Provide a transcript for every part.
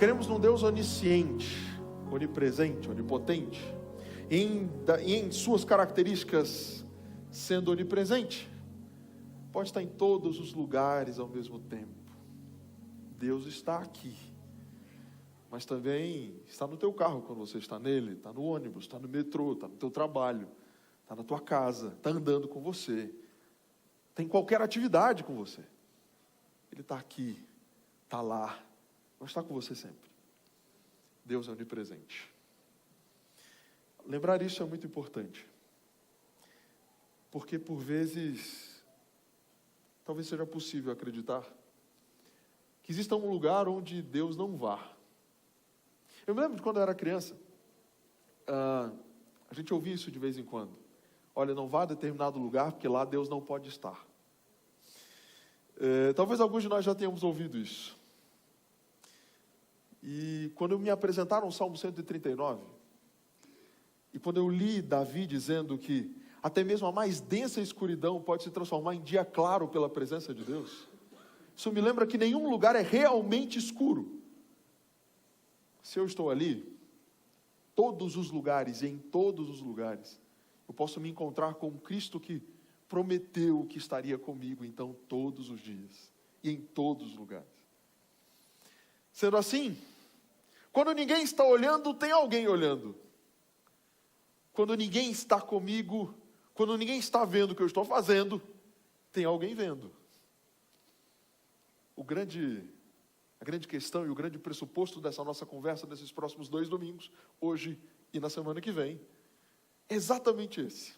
cremos num Deus onisciente, onipresente, onipotente, e em suas características sendo onipresente, pode estar em todos os lugares ao mesmo tempo. Deus está aqui, mas também está no teu carro quando você está nele, está no ônibus, está no metrô, está no teu trabalho, está na tua casa, está andando com você, tem qualquer atividade com você. Ele está aqui, está lá, mas está com você sempre. Deus é onipresente. Lembrar isso é muito importante, porque por vezes, talvez seja possível acreditar que exista um lugar onde Deus não vá. Eu me lembro de quando eu era criança, a gente ouvia isso de vez em quando. Olha, não vá a determinado lugar, porque lá Deus não pode estar. Talvez alguns de nós já tenhamos ouvido isso. E quando me apresentaram o Salmo 139, e quando eu li Davi dizendo que até mesmo a mais densa escuridão pode se transformar em dia claro pela presença de Deus, isso me lembra que nenhum lugar é realmente escuro. Se eu estou ali, todos os lugares e em todos os lugares, eu posso me encontrar com um Cristo que prometeu que estaria comigo, então, todos os dias e em todos os lugares. Sendo assim, quando ninguém está olhando, tem alguém olhando. Quando ninguém está comigo, quando ninguém está vendo o que eu estou fazendo, tem alguém vendo. A grande questão e o grande pressuposto dessa nossa conversa nesses próximos 2 domingos, hoje e na semana que vem, é exatamente esse.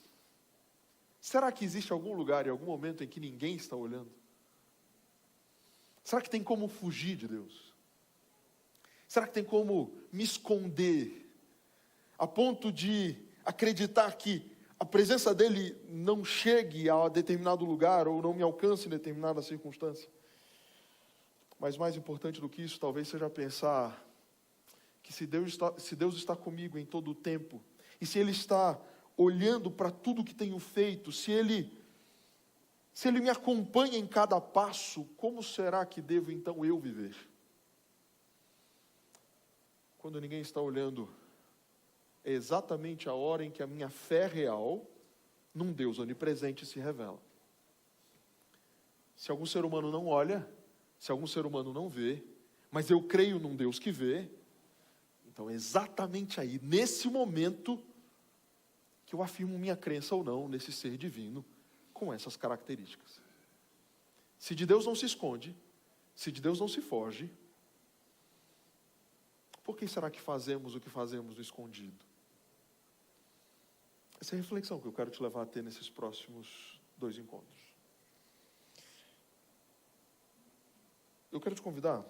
Será que existe algum lugar e algum momento em que ninguém está olhando? Será que tem como fugir de Deus? Será que tem como me esconder, a ponto de acreditar que a presença dele não chegue a determinado lugar ou não me alcance em determinada circunstância? Mas mais importante do que isso, talvez seja pensar que se Deus está comigo em todo o tempo, e se Ele está olhando para tudo que tenho feito, se Ele me acompanha em cada passo, como será que devo então eu viver? Quando ninguém está olhando, é exatamente a hora em que a minha fé real num Deus onipresente se revela. Se algum ser humano não olha, se algum ser humano não vê, mas eu creio num Deus que vê, então é exatamente aí, nesse momento, que eu afirmo minha crença ou não nesse ser divino, com essas características. Se de Deus não se esconde, se de Deus não se foge, por que será que fazemos o que fazemos no escondido? Essa é a reflexão que eu quero te levar a ter nesses próximos 2 encontros. Eu quero te convidar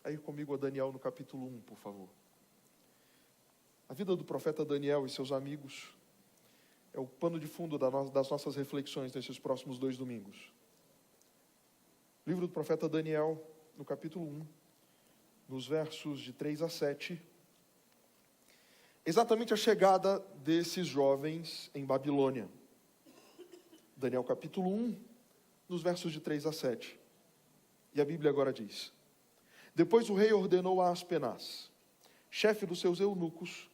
a ir comigo a Daniel no capítulo 1, por favor. A vida do profeta Daniel e seus amigos é o pano de fundo das nossas reflexões nesses próximos 2 domingos. Livro do profeta Daniel, no capítulo 1, nos versos de 3 a 7. Exatamente a chegada desses jovens em Babilônia. Daniel capítulo 1, nos versos de 3 a 7. E a Bíblia agora diz: Depois o rei ordenou a Aspenaz, chefe dos seus eunucos,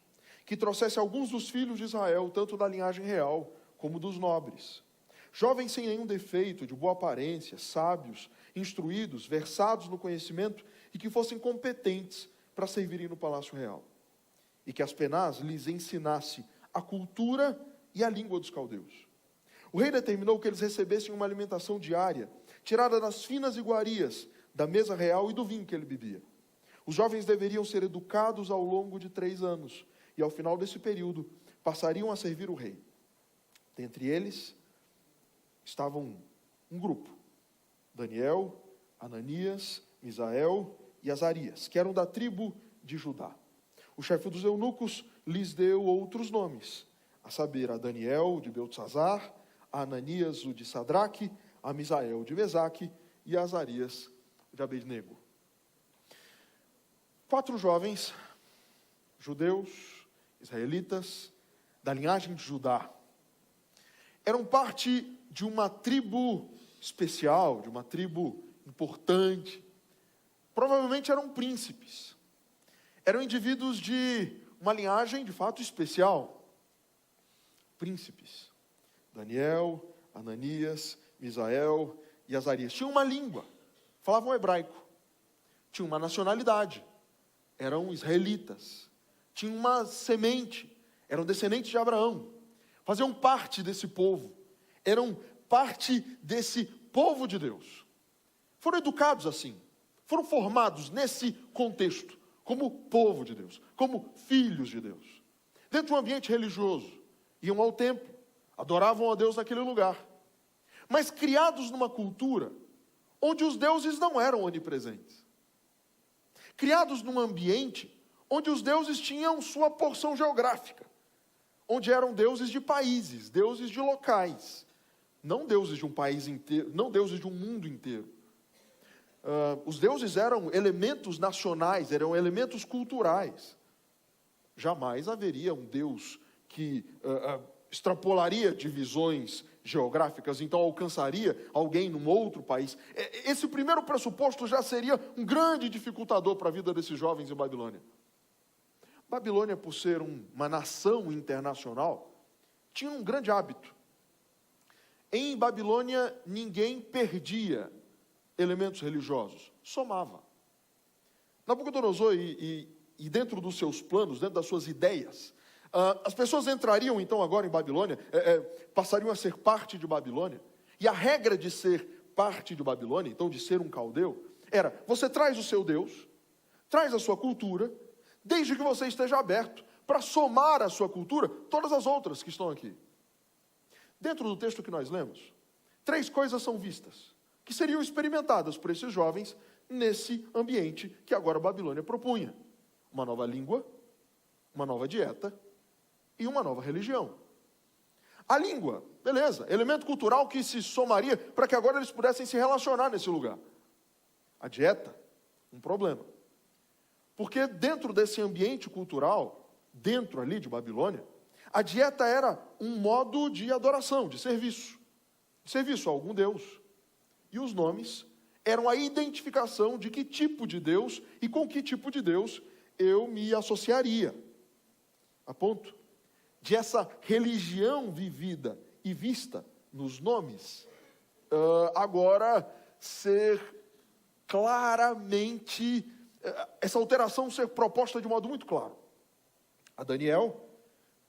que trouxesse alguns dos filhos de Israel, tanto da linhagem real como dos nobres, jovens sem nenhum defeito, de boa aparência, sábios, instruídos, versados no conhecimento e que fossem competentes para servirem no palácio real. E que Aspenaz lhes ensinasse a cultura e a língua dos caldeus. O rei determinou que eles recebessem uma alimentação diária, tirada das finas iguarias da mesa real e do vinho que ele bebia. Os jovens deveriam ser educados ao longo de 3 anos, e ao final desse período, passariam a servir o rei. Dentre eles, estavam um grupo: Daniel, Ananias, Misael e Azarias, que eram da tribo de Judá. O chefe dos eunucos lhes deu outros nomes, a saber, a Daniel, o de Beltesazar, a Ananias, o de Sadraque, a Misael, de Mesaque, e a Azarias, de Abednego. 4 jovens, judeus, israelitas, da linhagem de Judá, eram parte de uma tribo especial, de uma tribo importante, provavelmente eram príncipes. Eram indivíduos de uma linhagem, de fato, especial. Príncipes. Daniel, Ananias, Misael e Azarias. Tinham uma língua, falavam hebraico. Tinham uma nacionalidade, eram israelitas. Tinham uma semente, eram descendentes de Abraão. Faziam parte desse povo. Eram parte desse povo de Deus. Foram educados assim. Foram formados nesse contexto, como povo de Deus, como filhos de Deus. Dentro de um ambiente religioso, iam ao templo, adoravam a Deus naquele lugar. Mas criados numa cultura onde os deuses não eram onipresentes. Criados num ambiente onde os deuses tinham sua porção geográfica. Onde eram deuses de países, deuses de locais. Não deuses de um país inteiro, não deuses de um mundo inteiro. Os deuses eram elementos nacionais, eram elementos culturais. Jamais haveria um Deus que extrapolaria divisões geográficas, então alcançaria alguém num outro país. Esse primeiro pressuposto já seria um grande dificultador para a vida desses jovens em Babilônia. Babilônia, por ser uma nação internacional, tinha um grande hábito. Em Babilônia, ninguém perdia elementos religiosos, somava. Nabucodonosor, e dentro dos seus planos, dentro das suas ideias, as pessoas entrariam então agora em Babilônia, passariam a ser parte de Babilônia, e a regra de ser parte de Babilônia, então de ser um caldeu, era: você traz o seu Deus, traz a sua cultura, desde que você esteja aberto para somar à sua cultura todas as outras que estão aqui. Dentro do texto que nós lemos, 3 coisas são vistas, que seriam experimentadas por esses jovens nesse ambiente que agora a Babilônia propunha: uma nova língua, uma nova dieta e uma nova religião. A língua, beleza, elemento cultural que se somaria para que agora eles pudessem se relacionar nesse lugar. A dieta, um problema. Porque dentro desse ambiente cultural, dentro ali de Babilônia, a dieta era um modo de adoração, de serviço a algum Deus. E os nomes eram a identificação de que tipo de Deus e com que tipo de Deus eu me associaria. A ponto de essa religião vivida e vista nos nomes, agora ser claramente, essa alteração ser proposta de modo muito claro. A Daniel,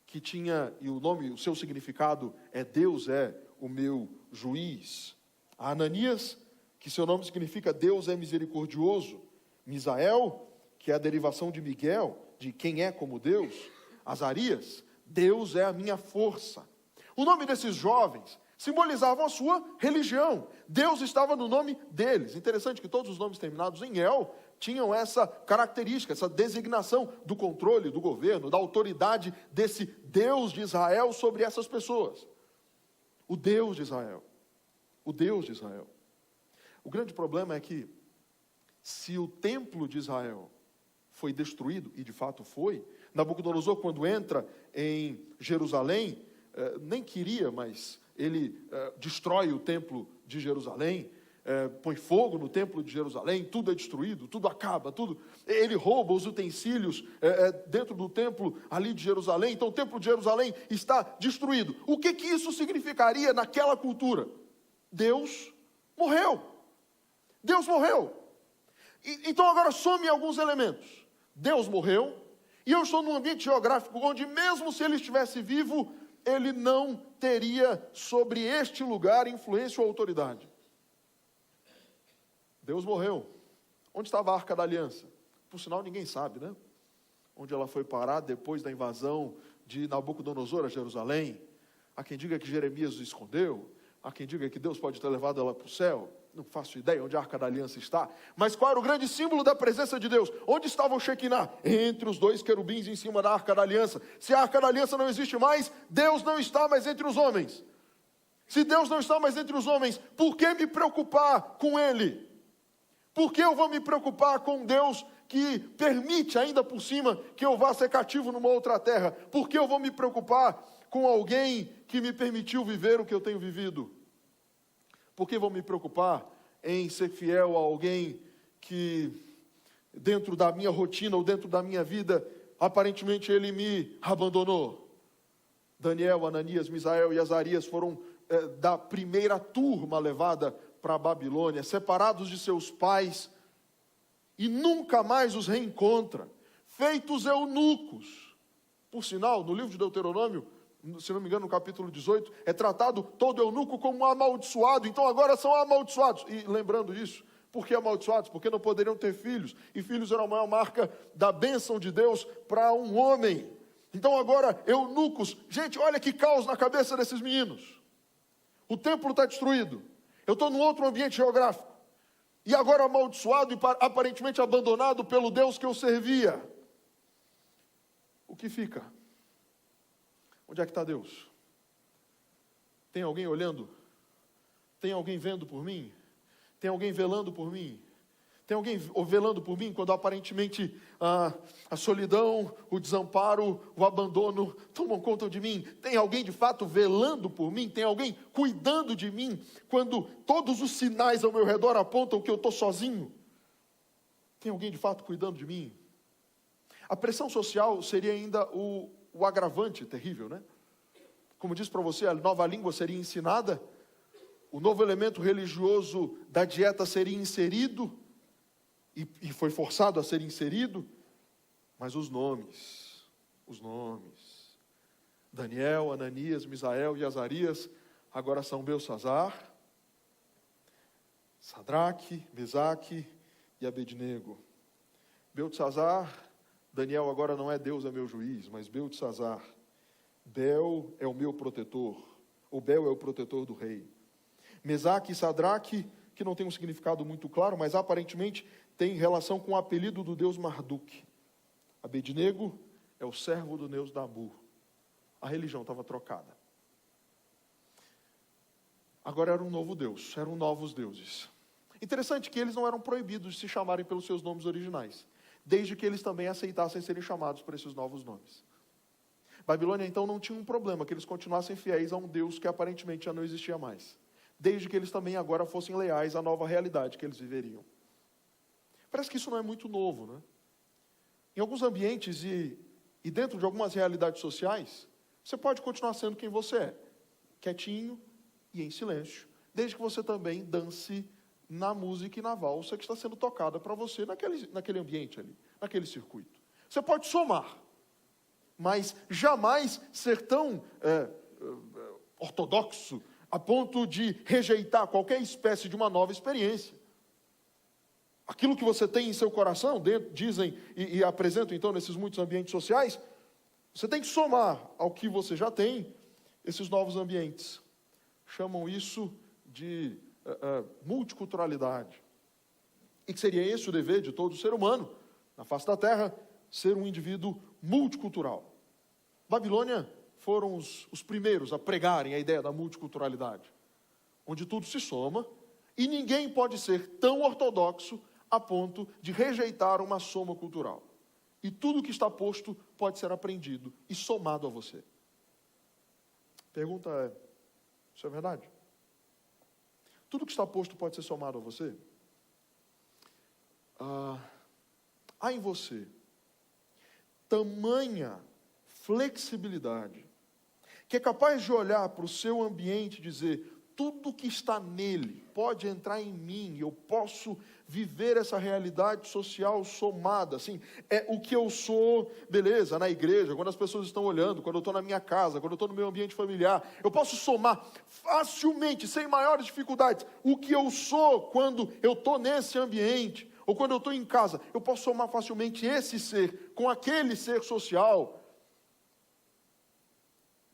que tinha, e o seu significado é Deus é o meu juiz. A Ananias, que seu nome significa Deus é misericordioso. Misael, que é a derivação de Miguel, de quem é como Deus. Azarias, Deus é a minha força. O nome desses jovens simbolizavam a sua religião. Deus estava no nome deles. Interessante que todos os nomes terminados em El tinham essa característica, essa designação do controle, do governo, da autoridade desse Deus de Israel sobre essas pessoas. O Deus de Israel. O Deus de Israel. O grande problema é que, se o templo de Israel foi destruído, e de fato foi, Nabucodonosor, quando entra em Jerusalém, nem queria, mas ele destrói o templo de Jerusalém, põe fogo no templo de Jerusalém, tudo é destruído, tudo acaba, tudo. Ele rouba os utensílios dentro do templo ali de Jerusalém, então o templo de Jerusalém está destruído. O que isso significaria naquela cultura? Deus morreu. Deus morreu. Então agora some alguns elementos. Deus morreu, e eu estou num ambiente geográfico onde, mesmo se ele estivesse vivo, ele não teria sobre este lugar influência ou autoridade. Deus morreu. Onde estava a Arca da Aliança? Por sinal, ninguém sabe, né? Onde ela foi parar depois da invasão de Nabucodonosor a Jerusalém. Há quem diga que Jeremias o escondeu. Há quem diga que Deus pode ter levado ela para o céu. Não faço ideia onde a Arca da Aliança está. Mas qual era o grande símbolo da presença de Deus? Onde estava o Shekinah? Entre os 2 querubins em cima da Arca da Aliança. Se a Arca da Aliança não existe mais, Deus não está mais entre os homens. Se Deus não está mais entre os homens, por que me preocupar com Ele? Por que eu vou me preocupar com Deus que permite ainda por cima que eu vá ser cativo numa outra terra? Por que eu vou me preocupar com alguém que me permitiu viver o que eu tenho vivido? Por que vou me preocupar em ser fiel a alguém que dentro da minha rotina ou dentro da minha vida, aparentemente ele me abandonou. Daniel, Ananias, Misael e Azarias foram da primeira turma levada para a Babilônia, separados de seus pais, e nunca mais os reencontra, feitos eunucos. Por sinal, no livro de Deuteronômio, se não me engano, no capítulo 18, é tratado todo eunuco como um amaldiçoado, então agora são amaldiçoados. E lembrando isso, por que amaldiçoados? Porque não poderiam ter filhos, e filhos eram a maior marca da bênção de Deus para um homem. Então agora, eunucos, gente, olha que caos na cabeça desses meninos. O templo está destruído, eu estou num outro ambiente geográfico, e agora amaldiçoado e aparentemente abandonado pelo Deus que eu servia. O que fica? Onde é que está Deus? Tem alguém olhando? Tem alguém vendo por mim? Tem alguém velando por mim? Tem alguém velando por mim quando aparentemente a solidão, o desamparo, o abandono tomam conta de mim? Tem alguém de fato velando por mim? Tem alguém cuidando de mim quando todos os sinais ao meu redor apontam que eu estou sozinho? Tem alguém de fato cuidando de mim? A pressão social seria ainda o agravante terrível, né? Como disse para você, a nova língua seria ensinada, o novo elemento religioso da dieta seria inserido, e foi forçado a ser inserido, mas os nomes, Daniel, Ananias, Misael e Azarias, agora são Beltsazar, Sadraque, Mesaque e Abednego. Beltsazar, Daniel agora não é Deus é meu juiz, mas Beltsazar, Bel é o meu protetor, ou Bel é o protetor do rei. Mesaque e Sadraque, que não tem um significado muito claro, mas aparentemente tem relação com o apelido do deus Marduk. Abednego é o servo do deus Nabu. A religião estava trocada. Agora era um novo deus, eram novos deuses. Interessante que eles não eram proibidos de se chamarem pelos seus nomes originais, desde que eles também aceitassem serem chamados por esses novos nomes. Babilônia então não tinha um problema, que eles continuassem fiéis a um deus que aparentemente já não existia mais, desde que eles também agora fossem leais à nova realidade que eles viveriam. Parece que isso não é muito novo, né? Em alguns ambientes e dentro de algumas realidades sociais, você pode continuar sendo quem você é, quietinho e em silêncio, desde que você também dance na música e na valsa que está sendo tocada para você naquele ambiente ali, naquele circuito. Você pode somar, mas jamais ser tão ortodoxo a ponto de rejeitar qualquer espécie de uma nova experiência. Aquilo que você tem em seu coração, dizem e apresentam então nesses muitos ambientes sociais, você tem que somar ao que você já tem, esses novos ambientes. Chamam isso de multiculturalidade. E que seria esse o dever de todo ser humano, na face da terra, ser um indivíduo multicultural. Babilônia foram os primeiros a pregarem a ideia da multiculturalidade, onde tudo se soma, e ninguém pode ser tão ortodoxo a ponto de rejeitar uma soma cultural. E tudo que está posto pode ser aprendido e somado a você. A pergunta é, isso é verdade? Tudo que está posto pode ser somado a você? Há em você tamanha flexibilidade que é capaz de olhar para o seu ambiente e dizer: tudo que está nele pode entrar em mim, eu posso viver essa realidade social somada, assim, é o que eu sou, beleza, na igreja, quando as pessoas estão olhando, quando eu estou na minha casa, quando eu estou no meu ambiente familiar, eu posso somar facilmente, sem maiores dificuldades, o que eu sou quando eu estou nesse ambiente, ou quando eu estou em casa, eu posso somar facilmente esse ser com aquele ser social.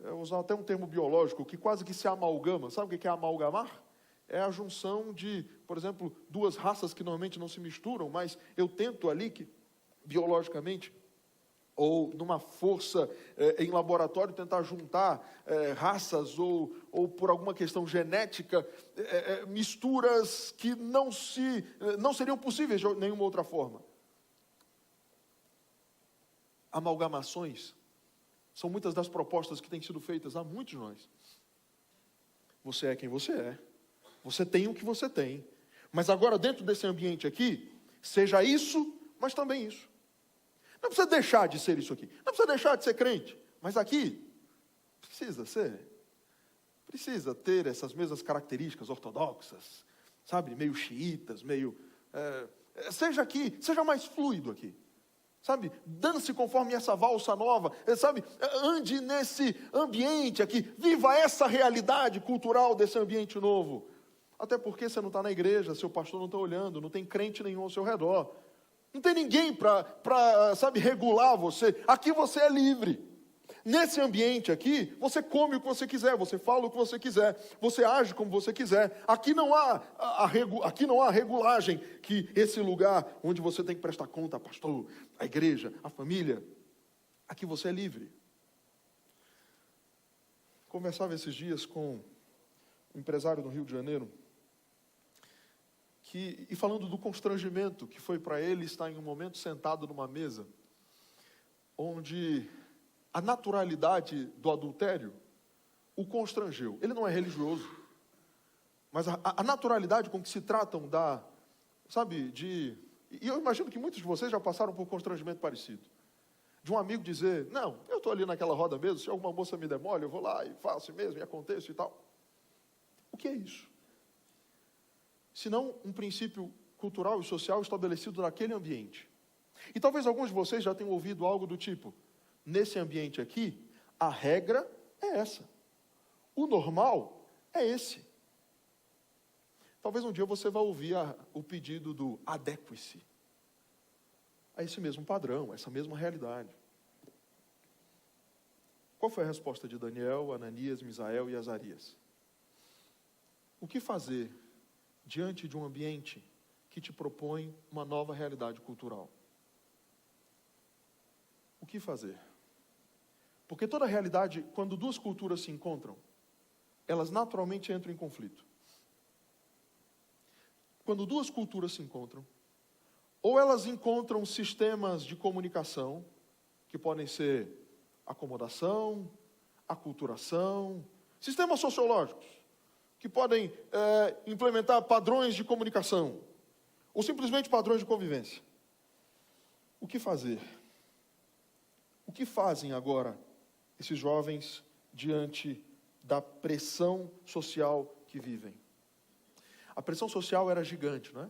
Eu vou usar até um termo biológico, que quase que se amalgama. Sabe o que é amalgamar? É a junção de, por exemplo, duas raças que normalmente não se misturam, mas eu tento ali, que biologicamente, ou numa força em laboratório, tentar juntar raças, ou por alguma questão genética, misturas que não seriam possíveis de nenhuma outra forma. Amalgamações são muitas das propostas que têm sido feitas a muitos de nós. Você é quem você é. Você tem o que você tem. Mas agora, dentro desse ambiente aqui, seja isso mas também isso. Não precisa deixar de ser isso aqui. Não precisa deixar de ser crente. Mas aqui, precisa ter essas mesmas características ortodoxas, sabe? Meio xiitas, meio... seja aqui, seja mais fluido aqui. Sabe? Dance conforme essa valsa nova. Sabe? Ande nesse ambiente aqui. Viva essa realidade cultural desse ambiente novo. Até porque você não está na igreja, seu pastor não está olhando, não tem crente nenhum ao seu redor. Não tem ninguém para, sabe, regular você. Aqui você é livre. Nesse ambiente aqui, você come o que você quiser, você fala o que você quiser, você age como você quiser. Aqui não há aqui não há regulagem que esse lugar onde você tem que prestar conta, pastor, a igreja, a família, aqui você é livre. Conversava esses dias com um empresário no Rio de Janeiro, e falando do constrangimento que foi para ele estar em um momento sentado numa mesa, onde a naturalidade do adultério o constrangeu. Ele não é religioso, mas a naturalidade com que se tratam e eu imagino que muitos de vocês já passaram por um constrangimento parecido. De um amigo dizer, não, eu estou ali naquela roda mesmo, se alguma moça me der mole, eu vou lá e faço mesmo, e aconteço e tal. O que é isso? Senão um princípio cultural e social estabelecido naquele ambiente. E talvez alguns de vocês já tenham ouvido algo do tipo, nesse ambiente aqui, a regra é essa. O normal é esse. Talvez um dia você vá ouvir o pedido do adeque-se a esse mesmo padrão, a essa mesma realidade. Qual foi a resposta de Daniel, Ananias, Misael e Azarias? O que fazer diante de um ambiente que te propõe uma nova realidade cultural? O que fazer? Porque toda realidade, quando duas culturas se encontram, elas naturalmente entram em conflito. Quando duas culturas se encontram, ou elas encontram sistemas de comunicação, que podem ser acomodação, aculturação, sistemas sociológicos, que podem implementar padrões de comunicação, ou simplesmente padrões de convivência. O que fazer? O que fazem agora esses jovens diante da pressão social que vivem? A pressão social era gigante, não é?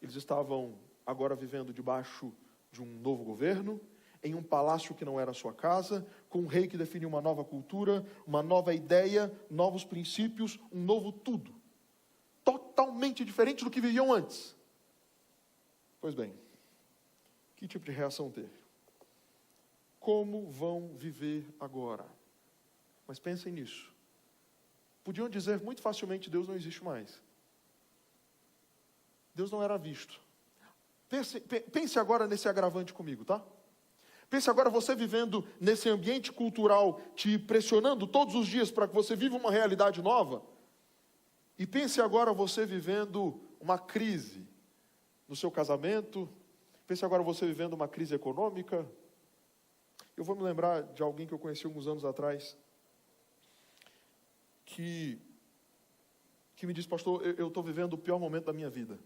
Eles estavam agora vivendo debaixo de um novo governo, em um palácio que não era a sua casa, com um rei que definiu uma nova cultura, uma nova ideia, novos princípios, um novo tudo. Totalmente diferente do que viviam antes. Pois bem, que tipo de reação ter? Como vão viver agora? Mas pensem nisso. Podiam dizer muito facilmente, Deus não existe mais. Deus não era visto. Pense agora nesse agravante comigo, tá? Pense agora você vivendo nesse ambiente cultural, te pressionando todos os dias para que você viva uma realidade nova. E pense agora você vivendo uma crise no seu casamento. Pense agora você vivendo uma crise econômica. Eu vou me lembrar de alguém que eu conheci alguns anos atrás, que me disse, pastor, eu estou vivendo o pior momento da minha vida.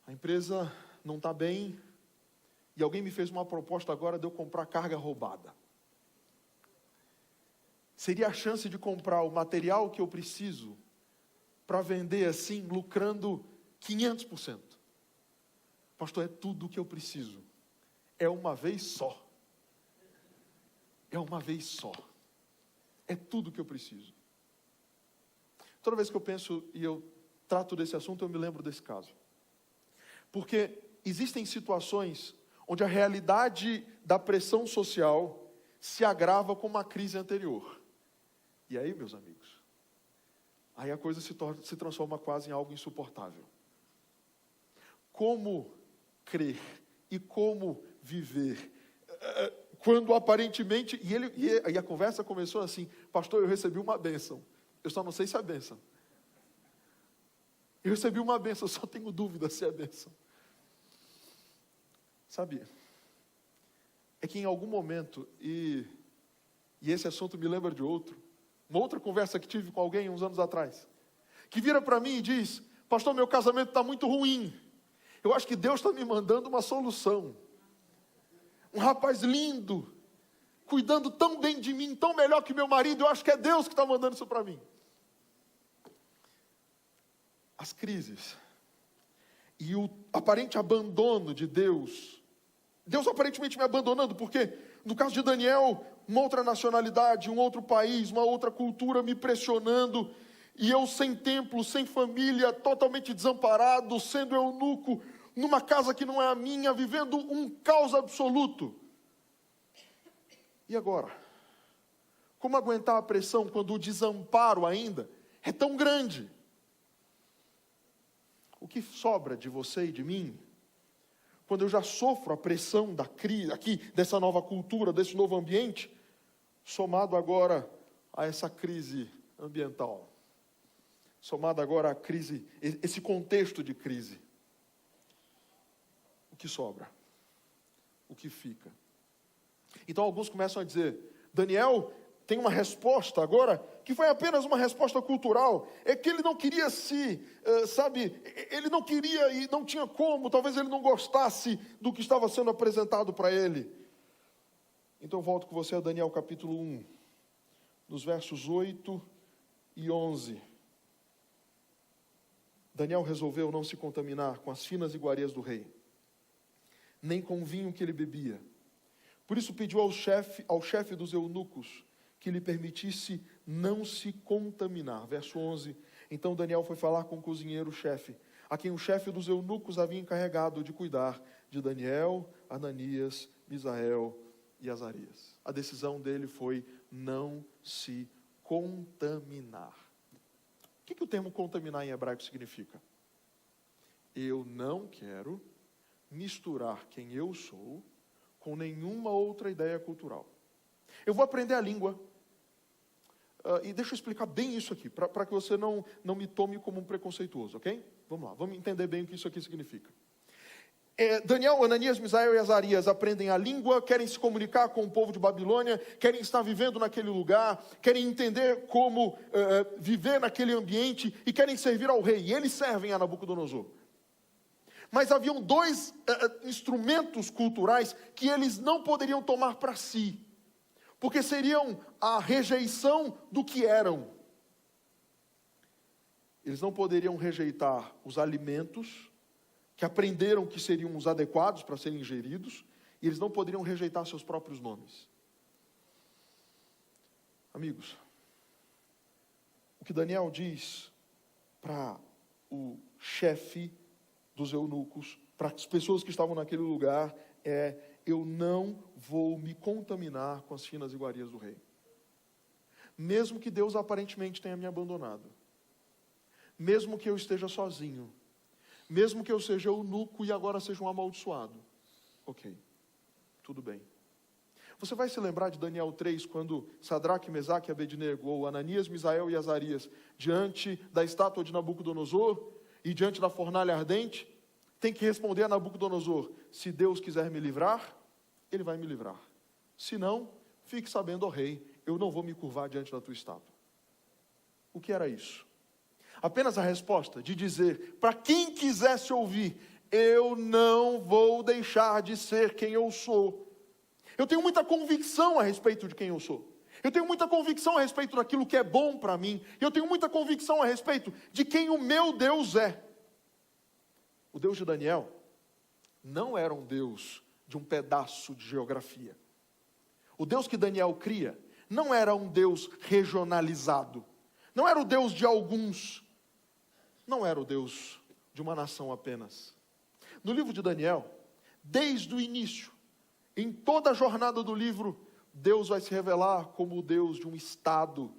A empresa não está bem, e alguém me fez uma proposta agora de eu comprar carga roubada. Seria a chance de comprar o material que eu preciso para vender assim, lucrando 500%. Pastor, é tudo o que eu preciso. É uma vez só. É uma vez só. É tudo o que eu preciso. Toda vez que eu penso e eu trato desse assunto, eu me lembro desse caso. Porque existem situações onde a realidade da pressão social se agrava com uma crise anterior. E aí, meus amigos, aí a coisa se transforma quase em algo insuportável. Como crer e como viver quando aparentemente... E a conversa começou assim, pastor, eu recebi uma bênção, eu só não sei se é bênção. Eu recebi uma bênção, eu só tenho dúvida se é bênção. Sabe, é que em algum momento, e esse assunto me lembra de outro, uma outra conversa que tive com alguém uns anos atrás, que vira para mim e diz, pastor, meu casamento está muito ruim, Eu acho que Deus está me mandando uma solução. Um rapaz lindo, cuidando tão bem de mim, tão melhor que meu marido, eu acho que é Deus que está mandando isso para mim. As crises e o aparente abandono de Deus, Deus aparentemente me abandonando, porque no caso de Daniel, uma outra nacionalidade, um outro país, uma outra cultura me pressionando, e eu sem templo, sem família, totalmente desamparado, sendo eunuco, numa casa que não é a minha, vivendo um caos absoluto. E agora? Como aguentar a pressão quando o desamparo ainda é tão grande? O que sobra de você e de mim, quando eu já sofro a pressão da crise, aqui, dessa nova cultura, desse novo ambiente, somado agora a essa crise ambiental, somado agora à crise, esse contexto de crise, o que sobra? O que fica? Então alguns começam a dizer, Daniel tem uma resposta agora, que foi apenas uma resposta cultural, é que ele não queria ele não queria e não tinha como, talvez ele não gostasse do que estava sendo apresentado para ele. Então eu volto com você a Daniel capítulo 1, nos versos 8 e 11. Daniel resolveu não se contaminar com as finas iguarias do rei, nem com o vinho que ele bebia. Por isso pediu ao chefe dos eunucos que lhe permitisse não se contaminar. Verso 11. Então Daniel foi falar com o cozinheiro-chefe, a quem o chefe dos eunucos havia encarregado de cuidar de Daniel, Ananias, Misael e Azarias. A decisão dele foi não se contaminar. O que o termo contaminar em hebraico significa? Eu não quero misturar quem eu sou com nenhuma outra ideia cultural. Eu vou aprender a língua. E deixa eu explicar bem isso aqui, para que você não me tome como um preconceituoso, ok? Vamos lá, vamos entender bem o que isso aqui significa. Daniel, Ananias, Misael e Azarias aprendem a língua, querem se comunicar com o povo de Babilônia, querem estar vivendo naquele lugar, querem entender como viver naquele ambiente e querem servir ao rei. E eles servem a Nabucodonosor. Mas haviam dois instrumentos culturais que eles não poderiam tomar para si, porque seriam a rejeição do que eram. Eles não poderiam rejeitar os alimentos que aprenderam que seriam os adequados para serem ingeridos, e eles não poderiam rejeitar seus próprios nomes. Amigos, o que Daniel diz para o chefe dos eunucos, para as pessoas que estavam naquele lugar, eu não vou me contaminar com as finas iguarias do rei. Mesmo que Deus aparentemente tenha me abandonado, mesmo que eu esteja sozinho, mesmo que eu seja eunuco e agora seja um amaldiçoado, ok, tudo bem. Você vai se lembrar de Daniel 3, quando Sadraque, Mesaque e Abednego, ou Ananias, Misael e Azarias, diante da estátua de Nabucodonosor e diante da fornalha ardente, tem que responder a Nabucodonosor: se Deus quiser me livrar, Ele vai me livrar. Se não, fique sabendo, ó rei, eu não vou me curvar diante da tua estátua. O que era isso? Apenas a resposta de dizer, para quem quisesse ouvir, eu não vou deixar de ser quem eu sou. Eu tenho muita convicção a respeito de quem eu sou. Eu tenho muita convicção a respeito daquilo que é bom para mim. Eu tenho muita convicção a respeito de quem o meu Deus é. O Deus de Daniel não era um Deus de um pedaço de geografia. O Deus que Daniel cria não era um Deus regionalizado. Não era o Deus de alguns. Não era o Deus de uma nação apenas. No livro de Daniel, desde o início, em toda a jornada do livro, Deus vai se revelar como o Deus de um estado,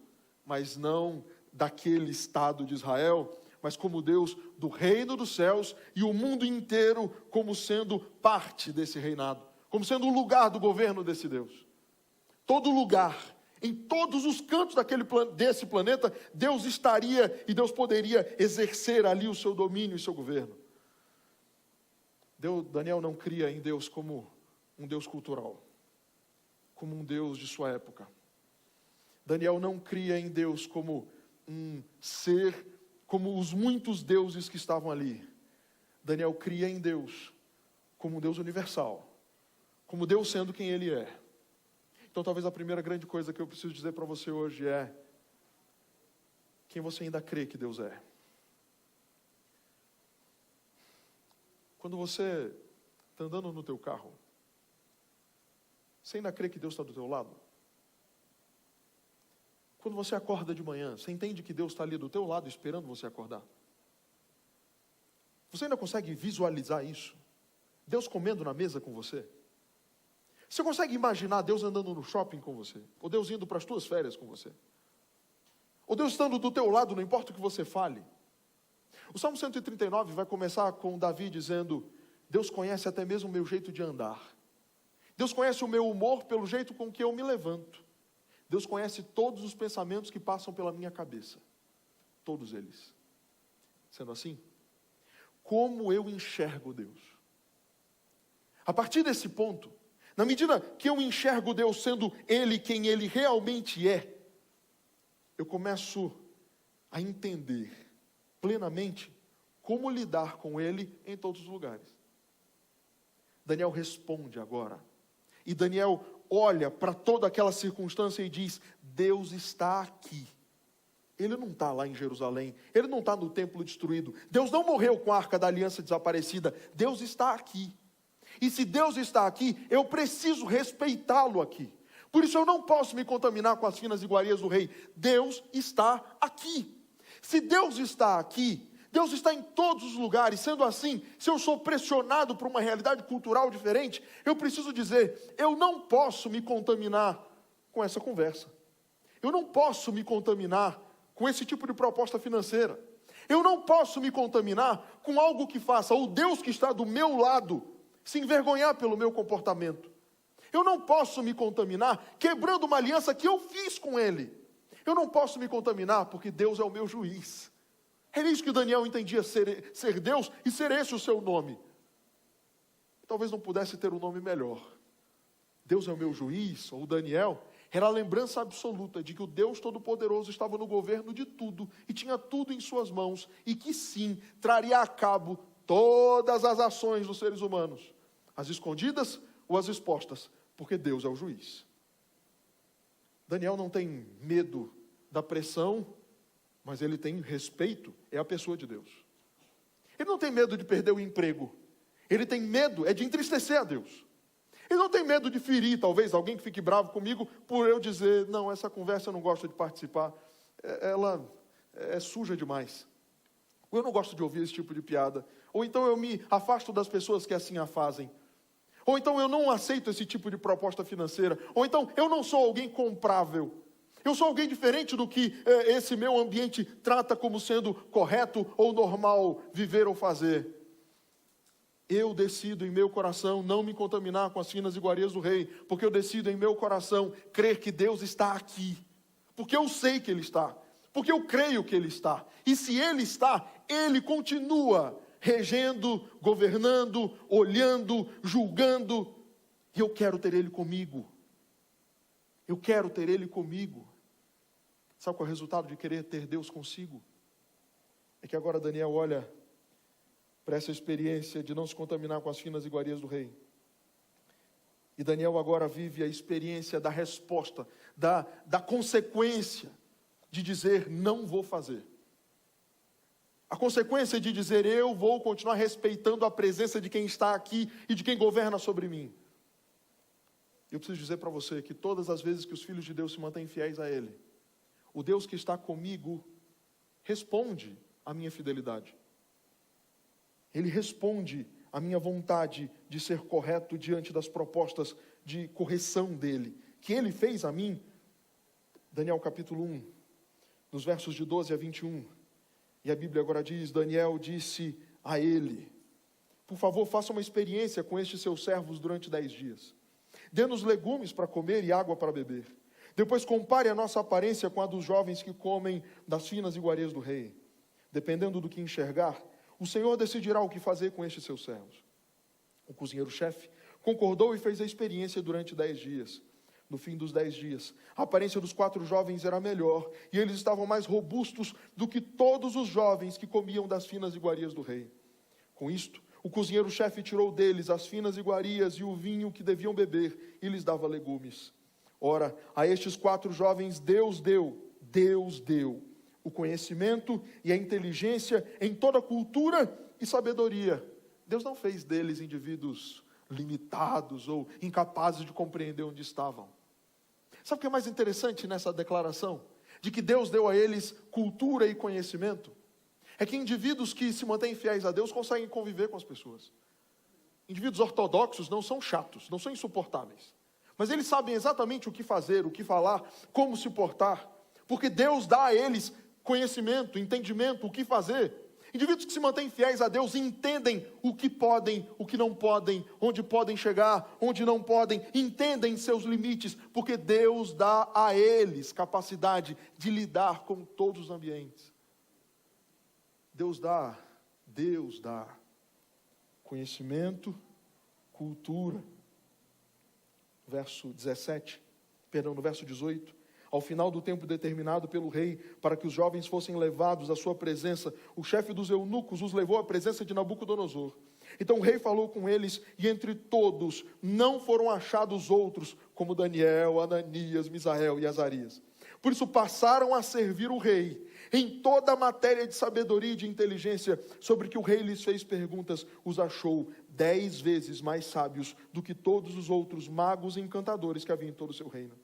mas não daquele estado de Israel, mas como Deus do reino dos céus e o mundo inteiro como sendo parte desse reinado, como sendo um lugar do governo desse Deus. Todo lugar, em todos os cantos desse planeta, Deus estaria e Deus poderia exercer ali o seu domínio e seu governo. Daniel não cria em Deus como um Deus cultural, como um Deus de sua época. Daniel não cria em Deus como um ser, como os muitos deuses que estavam ali. Daniel cria em Deus como um Deus universal, como Deus sendo quem Ele é. Então talvez a primeira grande coisa que eu preciso dizer para você hoje é quem você ainda crê que Deus é. Quando você está andando no teu carro, você ainda crê que Deus está do teu lado? Quando você acorda de manhã, você entende que Deus está ali do teu lado esperando você acordar? Você ainda consegue visualizar isso? Deus comendo na mesa com você? Você consegue imaginar Deus andando no shopping com você? Ou Deus indo para as tuas férias com você? Ou Deus estando do teu lado, não importa o que você fale? O Salmo 139 vai começar com Davi dizendo: Deus conhece até mesmo o meu jeito de andar. Deus conhece o meu humor pelo jeito com que eu me levanto. Deus conhece todos os pensamentos que passam pela minha cabeça. Todos eles. Sendo assim, como eu enxergo Deus? A partir desse ponto, na medida que eu enxergo Deus sendo Ele quem Ele realmente é, eu começo a entender plenamente como lidar com Ele em todos os lugares. Daniel responde agora. E Daniel olha para toda aquela circunstância e diz: Deus está aqui. Ele não está lá em Jerusalém. Ele não está no templo destruído. Deus não morreu com a Arca da Aliança desaparecida. Deus está aqui. E se Deus está aqui, eu preciso respeitá-lo aqui. Por isso eu não posso me contaminar com as finas iguarias do rei. Deus está aqui. Se Deus está aqui, Deus está em todos os lugares. Sendo assim, se eu sou pressionado por uma realidade cultural diferente, eu preciso dizer: eu não posso me contaminar com essa conversa. Eu não posso me contaminar com esse tipo de proposta financeira. Eu não posso me contaminar com algo que faça o Deus que está do meu lado se envergonhar pelo meu comportamento. Eu não posso me contaminar quebrando uma aliança que eu fiz com Ele. Eu não posso me contaminar porque Deus é o meu juiz. Era isso que Daniel entendia ser Deus e ser esse o seu nome. Talvez não pudesse ter um nome melhor. Deus é o meu juiz, ou Daniel, era a lembrança absoluta de que o Deus Todo-Poderoso estava no governo de tudo e tinha tudo em suas mãos e que sim, traria a cabo todas as ações dos seres humanos, as escondidas ou as expostas, porque Deus é o juiz. Daniel não tem medo da pressão, mas ele tem respeito, é a pessoa de Deus. Ele não tem medo de perder o emprego, ele tem medo de entristecer a Deus. Ele não tem medo de ferir, talvez, alguém que fique bravo comigo, por eu dizer: não, essa conversa eu não gosto de participar, ela é suja demais. Ou eu não gosto de ouvir esse tipo de piada. Ou então eu me afasto das pessoas que assim a fazem. Ou então eu não aceito esse tipo de proposta financeira. Ou então eu não sou alguém comprável. Eu sou alguém diferente do que esse meu ambiente trata como sendo correto ou normal viver ou fazer. Eu decido em meu coração não me contaminar com as finas iguarias do rei, porque eu decido em meu coração crer que Deus está aqui, porque eu sei que Ele está, porque eu creio que Ele está, e se Ele está, Ele continua regendo, governando, olhando, julgando, e eu quero ter Ele comigo. Eu quero ter Ele comigo. Sabe qual é o resultado de querer ter Deus consigo? É que agora Daniel olha para essa experiência de não se contaminar com as finas iguarias do rei. E Daniel agora vive a experiência da resposta, da consequência de dizer: não vou fazer. A consequência de dizer: eu vou continuar respeitando a presença de quem está aqui e de quem governa sobre mim. Eu preciso dizer para você que todas as vezes que os filhos de Deus se mantêm fiéis a Ele, o Deus que está comigo responde à minha fidelidade. Ele responde à minha vontade de ser correto diante das propostas de correção dele, que ele fez a mim. Daniel capítulo 1, nos versos de 12 a 21. E a Bíblia agora diz: Daniel disse a ele: por favor, faça uma experiência com estes seus servos durante 10 dias. Dê-nos legumes para comer e água para beber. Depois compare a nossa aparência com a dos jovens que comem das finas iguarias do rei. Dependendo do que enxergar, o Senhor decidirá o que fazer com estes seus servos. O cozinheiro-chefe concordou e fez a experiência durante 10 dias. No fim dos 10 dias, a aparência dos 4 jovens era melhor, e eles estavam mais robustos do que todos os jovens que comiam das finas iguarias do rei. Com isto, o cozinheiro-chefe tirou deles as finas iguarias e o vinho que deviam beber e lhes dava legumes. Ora, a estes 4 jovens Deus deu o conhecimento e a inteligência em toda cultura e sabedoria. Deus não fez deles indivíduos limitados ou incapazes de compreender onde estavam. Sabe o que é mais interessante nessa declaração? De que Deus deu a eles cultura e conhecimento? É que indivíduos que se mantêm fiéis a Deus conseguem conviver com as pessoas. Indivíduos ortodoxos não são chatos, não são insuportáveis. Mas eles sabem exatamente o que fazer, o que falar, como se portar. Porque Deus dá a eles conhecimento, entendimento, o que fazer. Indivíduos que se mantêm fiéis a Deus entendem o que podem, o que não podem, onde podem chegar, onde não podem, entendem seus limites, porque Deus dá a eles capacidade de lidar com todos os ambientes. Deus dá conhecimento, cultura. No verso 18. Ao final do tempo determinado pelo rei, para que os jovens fossem levados à sua presença, o chefe dos eunucos os levou à presença de Nabucodonosor. Então o rei falou com eles, e entre todos não foram achados outros, como Daniel, Ananias, Misael e Azarias. Por isso passaram a servir o rei, em toda a matéria de sabedoria e de inteligência, sobre que o rei lhes fez perguntas, os achou 10 vezes mais sábios do que todos os outros magos e encantadores que havia em todo o seu reino.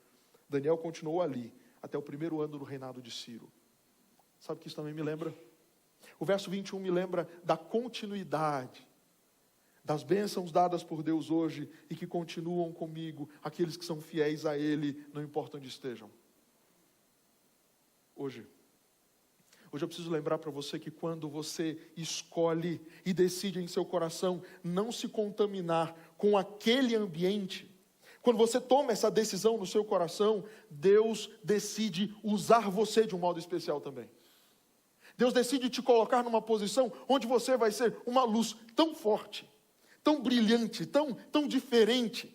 Daniel continuou ali, até o 1º ano do reinado de Ciro. Sabe o que isso também me lembra? O verso 21 me lembra da continuidade, das bênçãos dadas por Deus hoje, e que continuam comigo, aqueles que são fiéis a Ele, não importa onde estejam. Hoje eu preciso lembrar para você que quando você escolhe e decide em seu coração não se contaminar com aquele ambiente, quando você toma essa decisão no seu coração, Deus decide usar você de um modo especial também. Deus decide te colocar numa posição onde você vai ser uma luz tão forte, tão brilhante, tão diferente.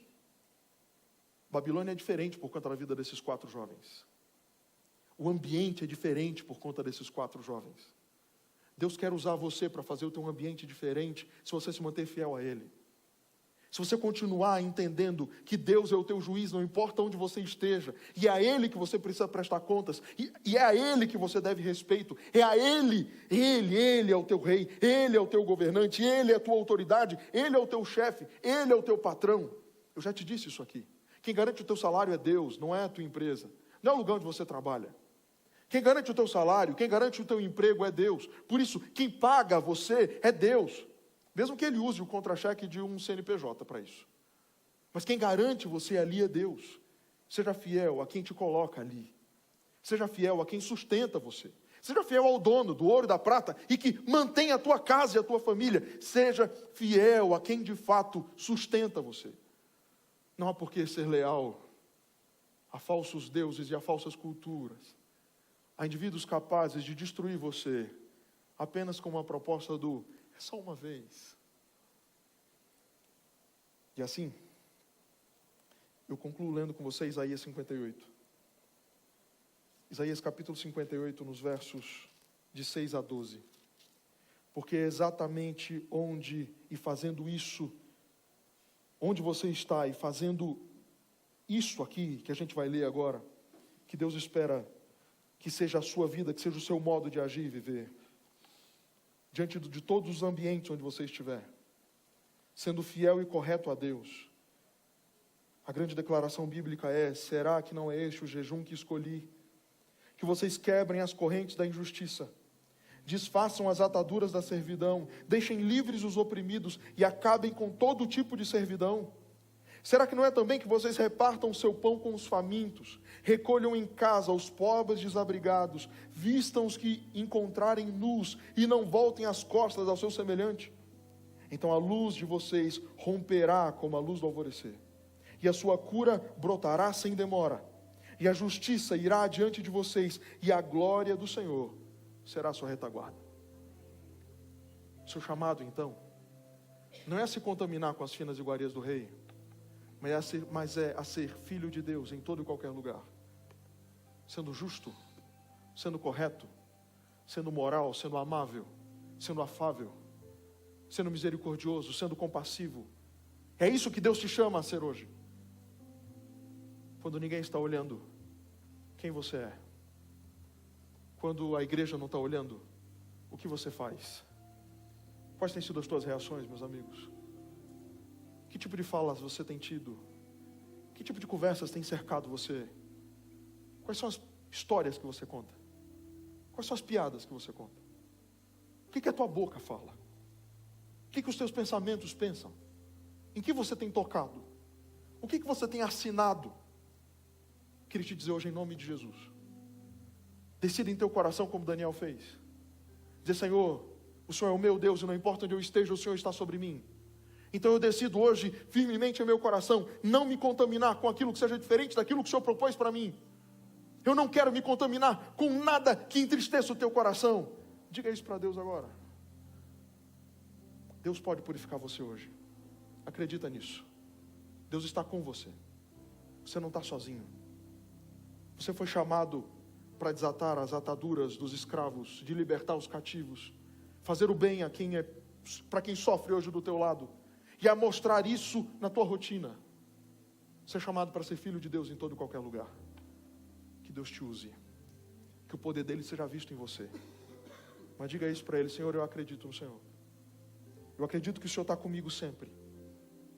Babilônia é diferente por conta da vida desses 4 jovens. O ambiente é diferente por conta desses 4 jovens. Deus quer usar você para fazer o teu ambiente diferente, se você se manter fiel a Ele. Se você continuar entendendo que Deus é o teu juiz, não importa onde você esteja, e é a Ele que você precisa prestar contas, e é a Ele que você deve respeito, é a Ele é o teu rei, Ele é o teu governante, Ele é a tua autoridade, Ele é o teu chefe, Ele é o teu patrão. Eu já te disse isso aqui. Quem garante o teu salário é Deus, não é a tua empresa, não é o lugar onde você trabalha. Quem garante o teu salário, quem garante o teu emprego é Deus. Por isso, quem paga você é Deus. Mesmo que Ele use o contra-cheque de um CNPJ para isso. Mas quem garante você ali é Deus. Seja fiel a quem te coloca ali. Seja fiel a quem sustenta você. Seja fiel ao dono do ouro e da prata e que mantém a tua casa e a tua família. Seja fiel a quem de fato sustenta você. Não há por que ser leal a falsos deuses e a falsas culturas. Há indivíduos capazes de destruir você apenas com uma proposta do é só uma vez. E assim, eu concluo lendo com você Isaías 58. Isaías capítulo 58, nos versos de 6 a 12. Porque é exatamente onde e fazendo isso, onde você está e fazendo isso aqui, que a gente vai ler agora, que Deus espera que seja a sua vida, que seja o seu modo de agir e viver. Diante de todos os ambientes onde você estiver, sendo fiel e correto a Deus. A grande declaração bíblica é: será que não é este o jejum que escolhi? Que vocês quebrem as correntes da injustiça, desfaçam as ataduras da servidão, deixem livres os oprimidos e acabem com todo tipo de servidão. Será que não é também que vocês repartam o seu pão com os famintos, recolham em casa os pobres desabrigados, vistam os que encontrarem nus e não voltem as costas ao seu semelhante? Então a luz de vocês romperá como a luz do alvorecer, e a sua cura brotará sem demora, e a justiça irá adiante de vocês, e a glória do Senhor será a sua retaguarda. Seu chamado, então, não é se contaminar com as finas iguarias do rei, mas é a ser filho de Deus em todo e qualquer lugar, sendo justo, sendo correto, sendo moral, sendo amável, sendo afável, sendo misericordioso, sendo compassivo. É isso que Deus te chama a ser hoje. Quando ninguém está olhando quem você é. Quando a igreja não está olhando, o que você faz? Quais têm sido as tuas reações, meus amigos? Que tipo de falas você tem tido? Que tipo de conversas tem cercado você? Quais são as histórias que você conta? Quais são as piadas que você conta? O que a tua boca fala? O que os teus pensamentos pensam? Em que você tem tocado? O que você tem assinado? Queria te dizer hoje em nome de Jesus. Decida em teu coração como Daniel fez. Dizer, Senhor, o Senhor é o meu Deus e não importa onde eu esteja, o Senhor está sobre mim. Então eu decido hoje, firmemente em meu coração, não me contaminar com aquilo que seja diferente daquilo que o Senhor propôs para mim. Eu não quero me contaminar com nada que entristeça o teu coração. Diga isso para Deus agora. Deus pode purificar você hoje. Acredita nisso. Deus está com você. Você não está sozinho. Você foi chamado para desatar as ataduras dos escravos, de libertar os cativos, fazer o bem a para quem sofre hoje do teu lado, e a mostrar isso na tua rotina. Você é chamado para ser filho de Deus em todo e qualquer lugar. Que Deus te use, que o poder dele seja visto em você. Mas diga isso para ele: Senhor, eu acredito no Senhor. Eu acredito que o Senhor está comigo sempre.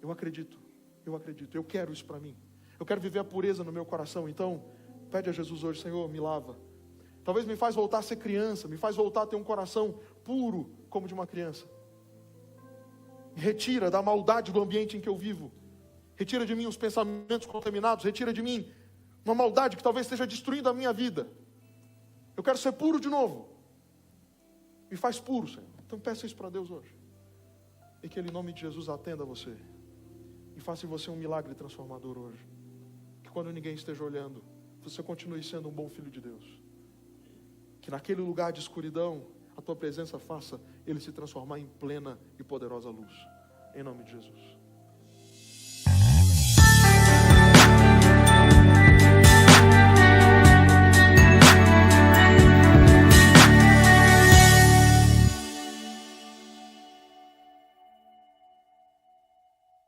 Eu acredito, eu quero isso para mim. Eu quero viver a pureza no meu coração. Então, pede a Jesus hoje: Senhor, me lava. Talvez me faz voltar a ser criança, me faz voltar a ter um coração puro como de uma criança. Retira da maldade do ambiente em que eu vivo. Retira de mim os pensamentos contaminados. Retira de mim uma maldade que talvez esteja destruindo a minha vida. Eu quero ser puro de novo. Me faz puro, Senhor. Então peça isso para Deus hoje. E que Ele, em nome de Jesus, atenda você. E faça em você um milagre transformador hoje. Que quando ninguém esteja olhando, você continue sendo um bom filho de Deus. Que naquele lugar de escuridão, a tua presença faça ele se transformar em plena e poderosa luz. Em nome de Jesus.